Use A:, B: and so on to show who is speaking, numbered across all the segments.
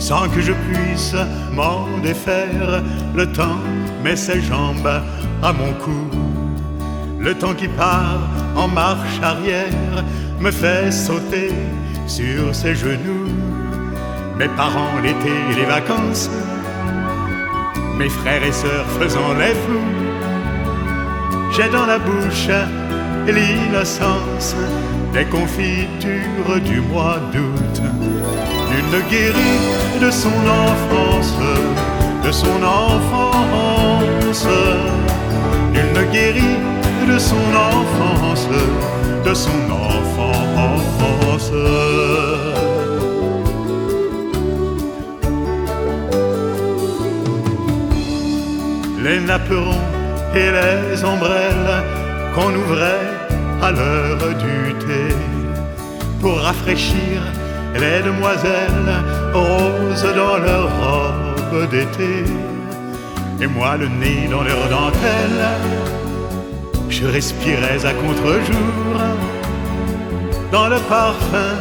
A: sans que je puisse m'en défaire. Le temps met ses jambes à mon cou. Le temps qui part en marche arrière me fait sauter sur ses genoux. Mes parents l'été et les vacances, mes frères et sœurs faisant les fous. J'ai dans la bouche l'innocence des confitures du mois d'août. Nul ne guérit de son enfance, de son enfance. Nul ne guérit de son enfance, de son enfance. Les napperons et les ombrelles qu'on ouvrait à l'heure du thé pour rafraîchir les demoiselles roses dans leurs robes d'été. Et moi le nez dans leurs dentelles, je respirais à contre-jour dans le parfum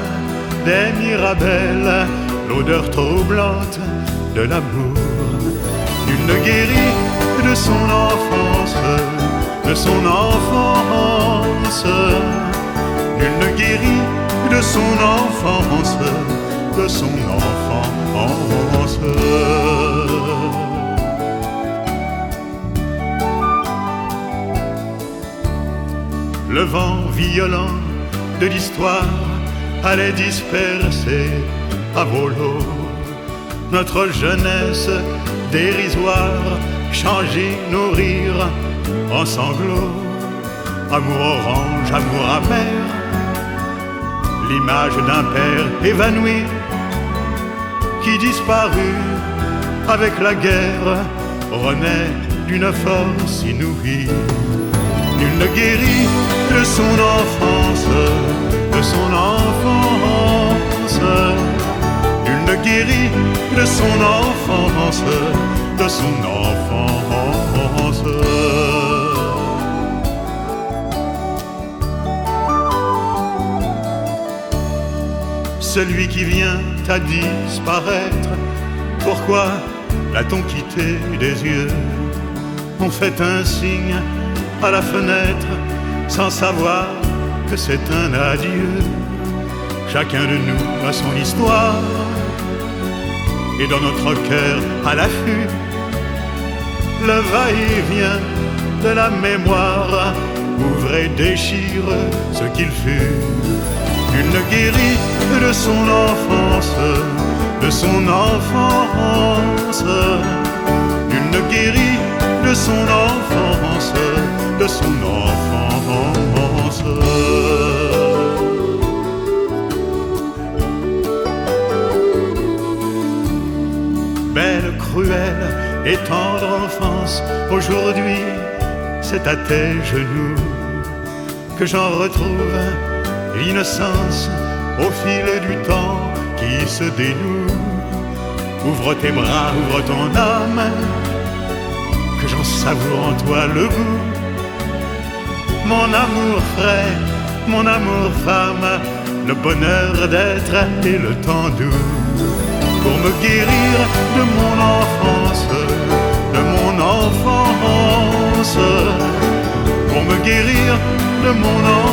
A: des mirabelles, l'odeur troublante de l'amour. Nul ne guérit de son enfance, de son enfance. Nul ne guérit de son enfance, de son enfance. Le vent violent de l'histoire allait disperser à volo notre jeunesse dérisoire, changer, nourrir en sanglots. Amour orange, amour amer, l'image d'un père évanoui qui disparut avec la guerre renaît d'une force inouïe. Nul ne guérit de son enfance, de son enfance. Nul ne guérit de son enfance, de son enfance. Celui qui vient à disparaître, pourquoi l'a-t-on quitté des yeux? On fait un signe à la fenêtre sans savoir que c'est un adieu. Chacun de nous a son histoire et dans notre cœur à l'affût, le va-et-vient de la mémoire ouvre et déchire ce qu'il fut. Nul ne guérit de son enfance, de son enfance. Nul ne guérit de son enfance, de son enfance. Belle, cruelle et tendre enfance, aujourd'hui c'est à tes genoux que j'en retrouve l'innocence au fil du temps qui se dénoue. Ouvre tes bras, ouvre ton âme, que j'en savoure en toi le goût. Mon amour frère, mon amour femme, le bonheur d'être et le temps doux. Pour me guérir de mon enfance, de mon enfance. Pour me guérir de mon enfance.